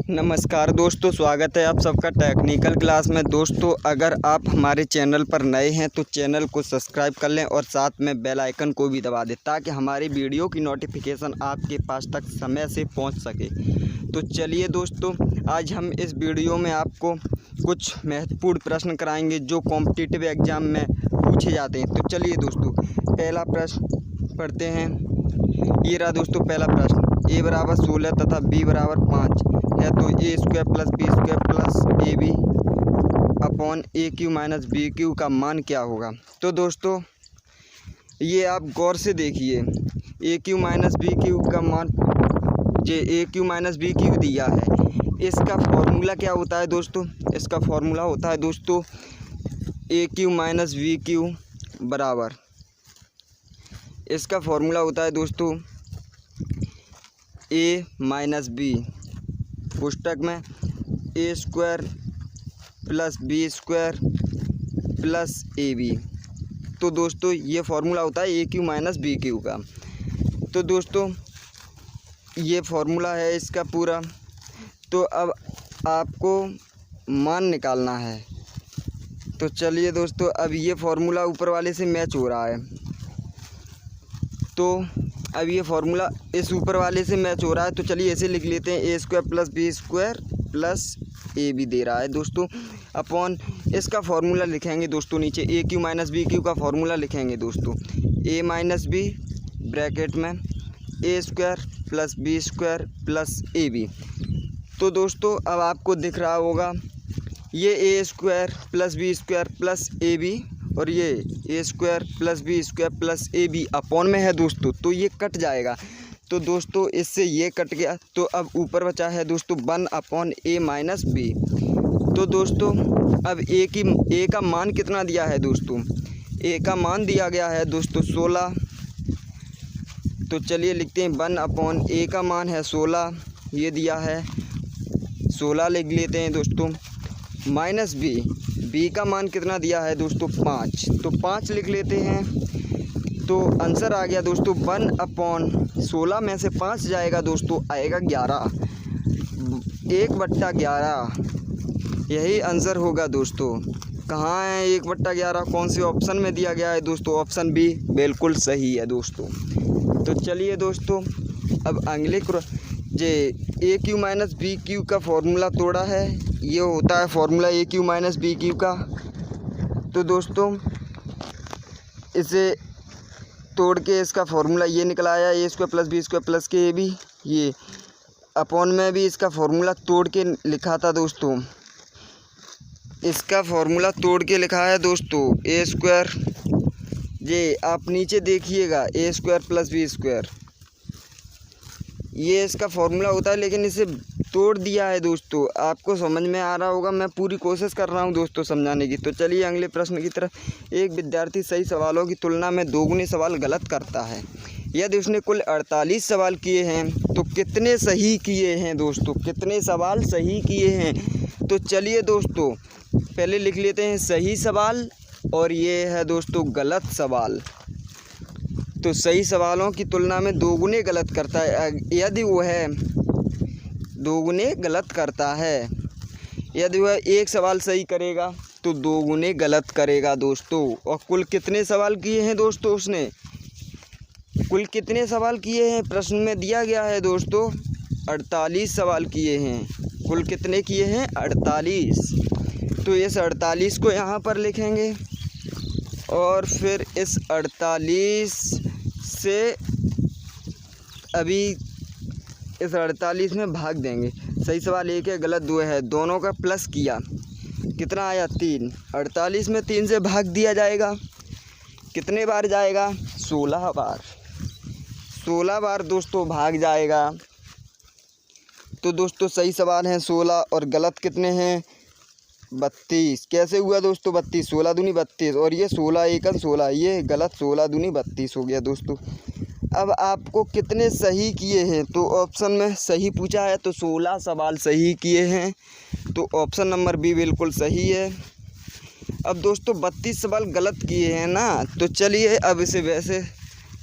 नमस्कार दोस्तों, स्वागत है आप सबका टेक्निकल क्लास में। दोस्तों, अगर आप हमारे चैनल पर नए हैं तो चैनल को सब्सक्राइब कर लें और साथ में बेल आइकन को भी दबा दें ताकि हमारी वीडियो की नोटिफिकेशन आपके पास तक समय से पहुंच सके। तो चलिए दोस्तों, आज हम इस वीडियो में आपको कुछ महत्वपूर्ण प्रश्न कराएंगे जो कॉम्पिटिटिव एग्ज़ाम में पूछे जाते हैं। तो चलिए दोस्तों, पहला प्रश्न पढ़ते हैं। ये रहा दोस्तों पहला प्रश्न। a बराबर 16 तथा b बराबर 5 है तो a square plus B square plus A B upon A cube minus B cube का मान क्या होगा। तो दोस्तों, ये आप गौर से देखिए, ए क्यू माइनस बी क्यू का मान जो ए क्यू माइनस बी क्यू दिया है, इसका फॉर्मूला क्या होता है दोस्तों। इसका फॉर्मूला होता है दोस्तों ए क्यू माइनस बी क्यू बराबर, इसका फॉर्मूला होता है दोस्तों ए माइनस बी पुस्तक में A square plus B square plus A B. तो दोस्तों, ये फार्मूला होता है A cube minus B cube का। तो दोस्तों, ये फार्मूला है इसका पूरा। तो अब आपको मान निकालना है। तो चलिए दोस्तों, अब ये फार्मूला ऊपर वाले से मैच हो रहा है। तो अब ये फार्मूला इस ऊपर वाले से मैच हो रहा है। तो चलिए ऐसे लिख लेते हैं, A square plus B square plus A B दे रहा है दोस्तों अपॉन इसका फार्मूला लिखेंगे दोस्तों नीचे A cube minus B cube का फार्मूला लिखेंगे दोस्तों ए माइनस बी ब्रैकेट में A square plus B square plus A B. तो दोस्तों, अब आपको दिख रहा होगा ये A square plus B square plus A B और ये A square plus B square plus A B upon में है दोस्तों, तो ये कट जाएगा। तो दोस्तों, इससे ये कट गया। तो अब ऊपर बचा है दोस्तों 1 अपॉन ए माइनस बी। तो दोस्तों, अब ए का मान कितना दिया है दोस्तों। ए का मान दिया गया है दोस्तों 16। तो चलिए लिखते हैं 1 अपॉन ए का मान है 16, ये दिया है 16 लिख लेते हैं दोस्तों, माइनस बी का मान कितना दिया है दोस्तों 5, तो 5 लिख लेते हैं। तो आंसर आ गया दोस्तों 1 अपॉन 16 में से 5 जाएगा दोस्तों, आएगा 11, 1/11। यही आंसर होगा दोस्तों। कहाँ है 1/11, कौन से ऑप्शन में दिया गया है दोस्तों। ऑप्शन बी बिल्कुल सही है दोस्तों। तो चलिए दोस्तों, अब अगले जे ए क्यू माइनस बी क्यू का फॉर्मूला तोड़ा है। ये होता है फॉर्मूला ए क्यू माइनस बी क्यू का। तो दोस्तों, इसे तोड़ के इसका फॉर्मूला ये निकल आया A square plus B square plus के ए बी। ये अपॉन में भी इसका फॉर्मूला तोड़ के लिखा था दोस्तों, इसका फॉर्मूला तोड़ के लिखा है दोस्तों ए स्क्वायर, ये आप नीचे देखिएगा ए स्क्वायर प्लस बी स्क्वायर, ये इसका फॉर्मूला होता है, लेकिन इसे तोड़ दिया है दोस्तों। आपको समझ में आ रहा होगा, मैं पूरी कोशिश कर रहा हूं दोस्तों समझाने की। तो चलिए अगले प्रश्न की तरफ। एक विद्यार्थी सही सवालों की तुलना में 2 गुने सवाल गलत करता है। यदि उसने कुल 48 सवाल किए हैं तो कितने सही किए हैं दोस्तों, कितने सवाल सही किए हैं। तो चलिए दोस्तों, पहले लिख लेते हैं सही सवाल और ये है दोस्तों गलत सवाल। तो सही सवालों की तुलना में 2 गुने गलत करता है। यदि वह 2 गुने गलत करता है, यदि वह एक सवाल सही करेगा तो 2 गुने गलत करेगा दोस्तों। और कुल कितने सवाल किए हैं दोस्तों उसने, कुल कितने सवाल किए हैं प्रश्न में दिया गया है दोस्तों 48 सवाल किए हैं। कुल कितने किए हैं 48। तो इस 48 को यहाँ पर लिखेंगे और फिर इस 48 से अभी इस 48 में भाग देंगे। सही सवाल 1 है, गलत 2 है, दोनों का प्लस किया, कितना आया 3। 48 में 3 से भाग दिया जाएगा, कितने बार जाएगा 16 बार, 16 बार दोस्तों भाग जाएगा। तो दोस्तों, सही सवाल हैं 16 और गलत कितने हैं 32। कैसे हुआ दोस्तों 32, 16 दूनी 32 और ये 16 एकम 16, ये गलत 16 दूनी 32 हो गया दोस्तों। अब आपको कितने सही किए हैं, तो ऑप्शन में सही पूछा है तो 16 सवाल सही किए हैं, तो ऑप्शन नंबर बी बिल्कुल सही है। अब दोस्तों 32 सवाल गलत किए हैं ना, तो चलिए अब इसे वैसे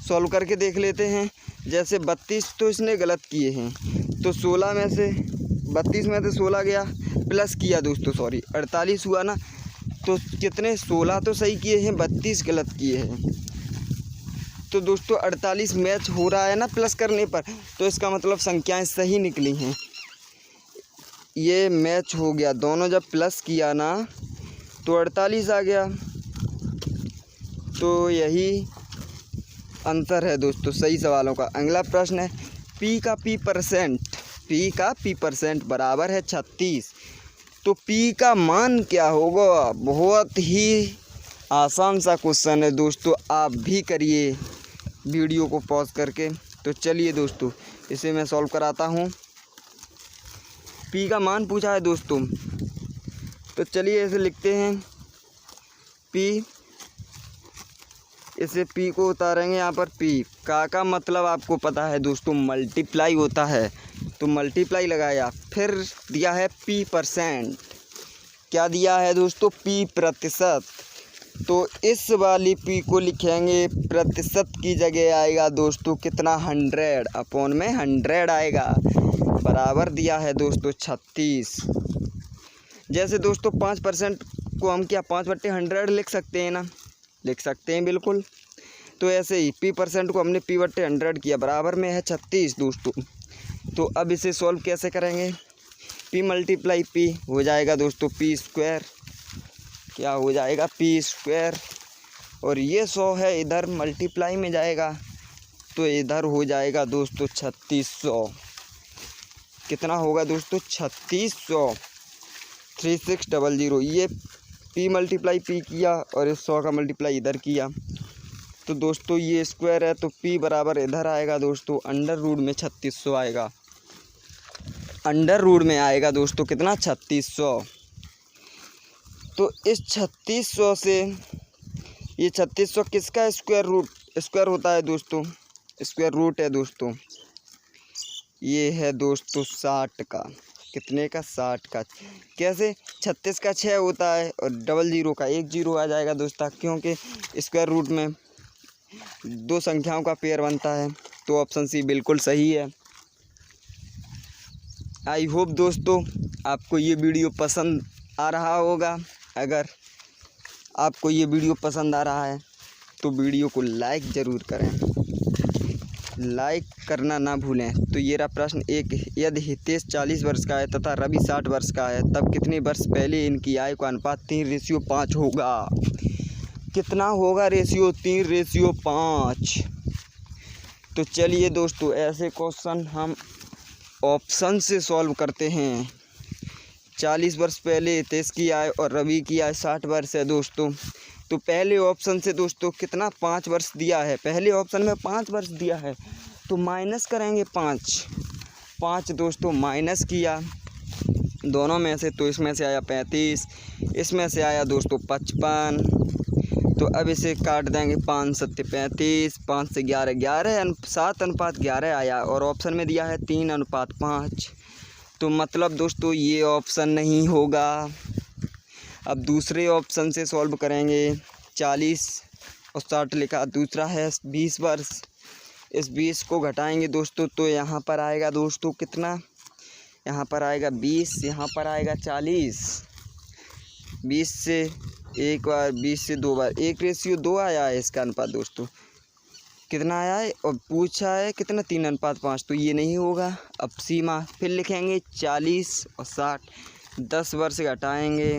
सॉल्व करके देख लेते हैं। जैसे 32 तो इसने गलत किए हैं, तो 16 में से 32 में से 16 गया, प्लस किया दोस्तों, सॉरी 48 हुआ ना, तो कितने 16 तो सही किए हैं, 32 गलत किए हैं। तो दोस्तों 48 मैच हो रहा है ना प्लस करने पर, तो इसका मतलब संख्याएं सही निकली हैं। ये मैच हो गया, दोनों जब प्लस किया ना तो 48 आ गया। तो यही आंसर है दोस्तों सही सवालों का। अगला प्रश्न है पी का पी परसेंट बराबर है 36। तो पी का मान क्या होगा? बहुत ही आसान सा क्वेश्चन है दोस्तों, आप भी करिए वीडियो को पॉज करके। तो चलिए दोस्तों इसे मैं सॉल्व कराता हूँ। पी का मान पूछा है दोस्तों, तो चलिए इसे लिखते हैं पी। इसे पी को उतारेंगे यहाँ पर पी का मतलब आपको पता है दोस्तों मल्टीप्लाई होता है, तो मल्टीप्लाई लगाया, फिर दिया है पी परसेंट। क्या दिया है दोस्तों? पी प्रतिशत। तो इस वाली पी को लिखेंगे प्रतिशत की जगह आएगा दोस्तों कितना 100 अपॉन में 100 आएगा, बराबर दिया है दोस्तों 36। जैसे दोस्तों 5% को हम क्या 5/100 लिख सकते हैं ना, लिख सकते हैं बिल्कुल। तो ऐसे ही पी परसेंट को हमने p/100 किया, बराबर में है 36 दोस्तों। तो अब इसे सॉल्व कैसे करेंगे? p मल्टीप्लाई p हो जाएगा दोस्तों p स्क्वायर। क्या हो जाएगा? p square. और ये 100 है, इधर मल्टीप्लाई में जाएगा तो इधर हो जाएगा दोस्तों 3600। कितना होगा दोस्तों? 3600। 3600। ये p मल्टीप्लाई p किया और इस 100 का मल्टीप्लाई इधर किया, तो दोस्तों ये स्क्वायर है, तो p बराबर इधर आएगा दोस्तों अंडर रूट में 3600 आएगा। अंडर रूट में आएगा दोस्तों कितना? 3600। तो इस 3600 से ये 3600 किसका स्क्वायर होता है दोस्तों? स्क्वायर रूट है दोस्तों। ये है दोस्तों 60 का। कितने का? 60 का। कैसे? 36 का 6 होता है और 00 का 1 0 आ जाएगा दोस्तों, क्योंकि स्क्वायर रूट में दो संख्याओं का पेयर बनता है। तो ऑप्शन सी बिल्कुल सही है। आई होप दोस्तों आपको ये वीडियो पसंद आ रहा होगा। अगर आपको ये वीडियो पसंद आ रहा है तो वीडियो को लाइक ज़रूर करें, लाइक करना ना भूलें। तो ये रहा प्रश्न एक, यदि हितेश 40 वर्ष का है तथा रवि 60 वर्ष का है, तब कितने वर्ष पहले इनकी आयु का अनुपात 3:5 होगा? कितना होगा रेशियो? 3:5। तो चलिए दोस्तों ऐसे क्वेश्चन हम ऑप्शन से सॉल्व करते हैं। 40 वर्ष पहले हितेश की आयु और रवि की आयु 60 वर्ष है दोस्तों। तो पहले ऑप्शन से दोस्तों कितना 5 वर्ष दिया है, पहले ऑप्शन में 5 वर्ष दिया है, तो माइनस करेंगे 5 दोस्तों, माइनस किया दोनों में से, तो इसमें से आया 35, इसमें से आया दोस्तों 55। तो अब इसे काट देंगे, 5 7 35, 5 से 11 11 7:11 आया, और ऑप्शन में दिया है 3:5। तो मतलब दोस्तों ये ऑप्शन नहीं होगा। अब दूसरे ऑप्शन से सॉल्व करेंगे। 40 और 60 लिखा, दूसरा है 20 वर्ष। इस 20 को घटाएंगे दोस्तों, तो यहाँ पर आएगा दोस्तों कितना? यहाँ पर आएगा 20, यहाँ पर आएगा 40। 20 से एक बार, 20 से 2 बार, 1:2 आया है इसका अनुपात दोस्तों। कितना आया है? और पूछा है कितना? 3:5। तो ये नहीं होगा। अब सीमा फिर लिखेंगे 40 और 60, 10 वर्ष घटाएंगे,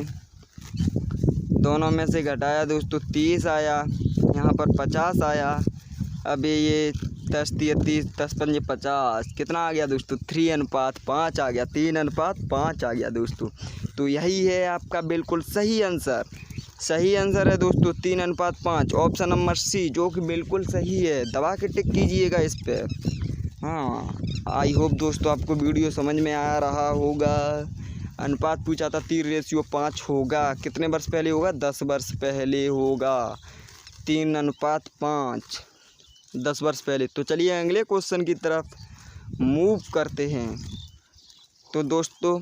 दोनों में से घटाया दोस्तों 30 आया, यहाँ पर 50 आया। अब ये 10 30, 10 5 50, कितना आ गया दोस्तों? 3:5 आ गया, 3:5 आ गया दोस्तों। तो यही है आपका बिल्कुल सही आंसर। सही आंसर है दोस्तों 3:5, ऑप्शन नंबर सी, जो कि बिल्कुल सही है। दबा के टिक कीजिएगा इस पर। हाँ, आई होप दोस्तों आपको वीडियो समझ में आ रहा होगा। अनुपात पूछा था 3:5 होगा। कितने वर्ष पहले होगा? 10 वर्ष पहले होगा। 3:5 10 वर्ष पहले। तो चलिए अगले क्वेश्चन की तरफ मूव करते हैं। तो दोस्तों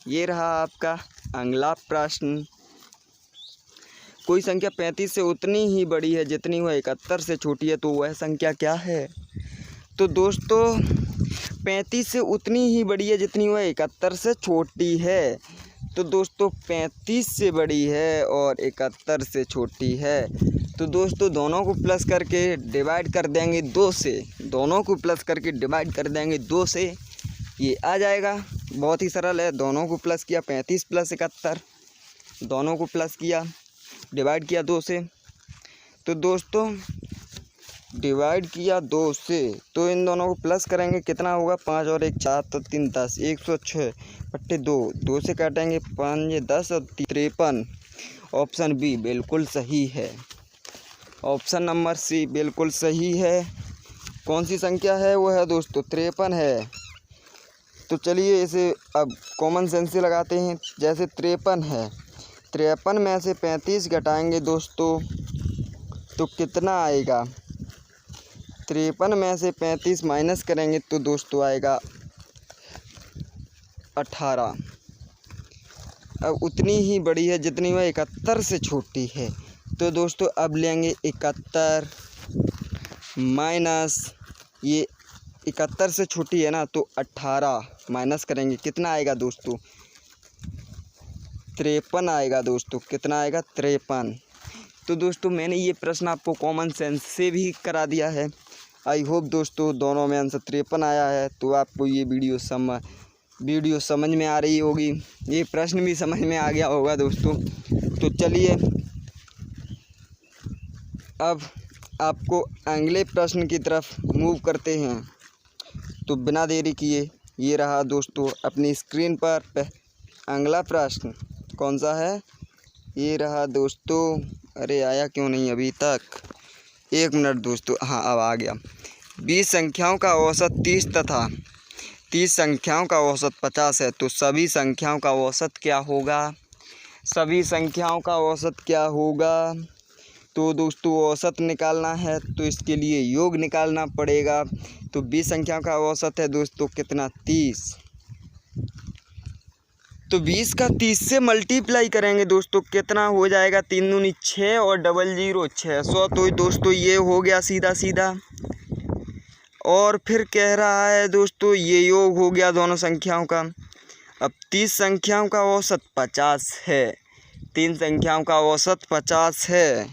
ये रहा आपका अगला प्रश्न। कोई संख्या 35 से उतनी ही बड़ी है जितनी वह 71 से छोटी है, तो वह संख्या क्या है? तो दोस्तों 35 से उतनी ही बड़ी है जितनी वह 71 से छोटी है। तो दोस्तों 35 से बड़ी है और 71 से छोटी है। तो दोस्तों दोनों को प्लस करके डिवाइड कर देंगे 2 से, दोनों को प्लस करके डिवाइड कर देंगे 2 से, ये आ जाएगा। बहुत ही सरल है। दोनों को प्लस किया 35 प्लस 71, दोनों को प्लस किया डिवाइड किया 2 से। तो दोस्तों डिवाइड किया 2 से, तो इन दोनों को प्लस करेंगे कितना होगा, 5 और 1 4 तो 3 10, 106 बट्टे 2, 2 से काटेंगे 5 ये 10 और 53। ऑप्शन बी बिल्कुल सही है। ऑप्शन नंबर सी बिल्कुल सही है। कौन सी संख्या है वो है दोस्तों 53 है। तो चलिए इसे अब कॉमन सेंस से लगाते हैं। जैसे 53 है, 53 में से 35 घटाएंगे दोस्तों तो कितना आएगा, 53 में से 35 माइनस करेंगे तो दोस्तों आएगा 18। अब उतनी ही बड़ी है जितनी वह 71 से छोटी है। तो दोस्तों अब लेंगे 71 माइनस ये 71 से छोटी है ना, तो 18 माइनस करेंगे कितना आएगा दोस्तों, 53 आएगा दोस्तों। कितना आएगा, 53। तो दोस्तों मैंने ये प्रश्न आपको कॉमन सेंस से भी करा दिया है। आई होप दोस्तों दोनों में आंसर 53 आया है। तो आपको ये वीडियो समझ में आ रही होगी, ये प्रश्न भी समझ में आ गया होगा दोस्तों। तो चलिए अब आपको अगले प्रश्न की तरफ मूव करते हैं। तो बिना देरी किए ये रहा दोस्तों अपनी स्क्रीन पर अगला प्रश्न। कौन सा है, ये रहा दोस्तों। अरे आया क्यों नहीं अभी तक, 1 मिनट दोस्तों। हाँ अब आ गया। 20 संख्याओं का औसत 30 तथा 30 संख्याओं का औसत 50 है। तो सभी संख्याओं का औसत क्या होगा, सभी संख्याओं का औसत क्या होगा। तो दोस्तों औसत निकालना है तो इसके लिए योग निकालना पड़ेगा। तो 20 संख्याओं का औसत है दोस्तों कितना, 30। तो 20 का 30 से मल्टीप्लाई करेंगे दोस्तों कितना हो जाएगा, 3 दूनी 6 और 00 600। तो दोस्तों ये हो गया सीधा सीधा। और फिर कह रहा है दोस्तों ये योग हो गया दोनों संख्याओं का। अब 30 संख्याओं का औसत 50 है, 3 संख्याओं का औसत 50 है।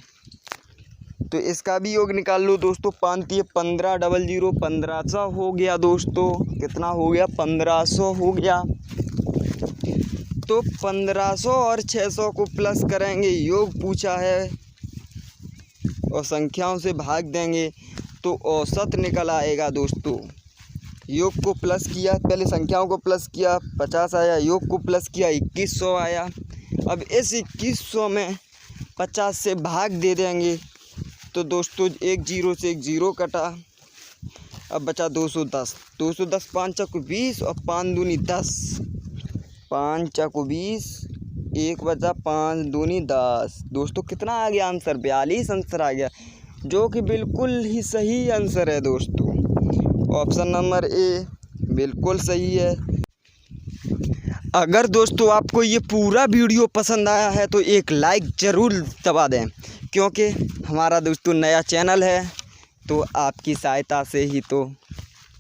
तो इसका भी योग निकाल लो दोस्तों। 5 15 00 1500 हो गया दोस्तों। कितना हो गया, 1500 हो गया। तो 1500 और 600 को प्लस करेंगे, योग पूछा है, और संख्याओं से भाग देंगे तो औसत निकल आएगा दोस्तों। योग को प्लस किया, पहले संख्याओं को प्लस किया 50 आया, योग को प्लस किया 2100 आया। अब इस 2100 में 50 से भाग दे देंगे तो दोस्तों 1 0 से 1 0 कटा। अब बचा 210, 210 5 चौक 20 और 5 दूनी 10, 5 चौक 20, 1 बचा 5 दूनी 10। दोस्तों कितना आ गया आंसर, 42 आंसर आ गया, जो कि बिल्कुल ही सही आंसर है दोस्तों। ऑप्शन नंबर ए बिल्कुल सही है। अगर दोस्तों आपको ये पूरा वीडियो पसंद आया है तो एक लाइक ज़रूर दबा दें, क्योंकि हमारा दोस्तों नया चैनल है, तो आपकी सहायता से ही तो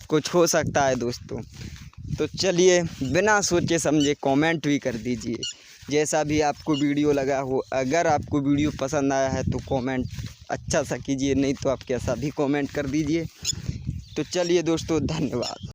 कुछ हो सकता है दोस्तों। तो चलिए बिना सोचे समझे कमेंट भी कर दीजिए, जैसा भी आपको वीडियो लगा हो। अगर आपको वीडियो पसंद आया है तो कमेंट अच्छा सा कीजिए, नहीं तो आप कैसा भी कमेंट कर दीजिए। तो चलिए दोस्तों धन्यवाद।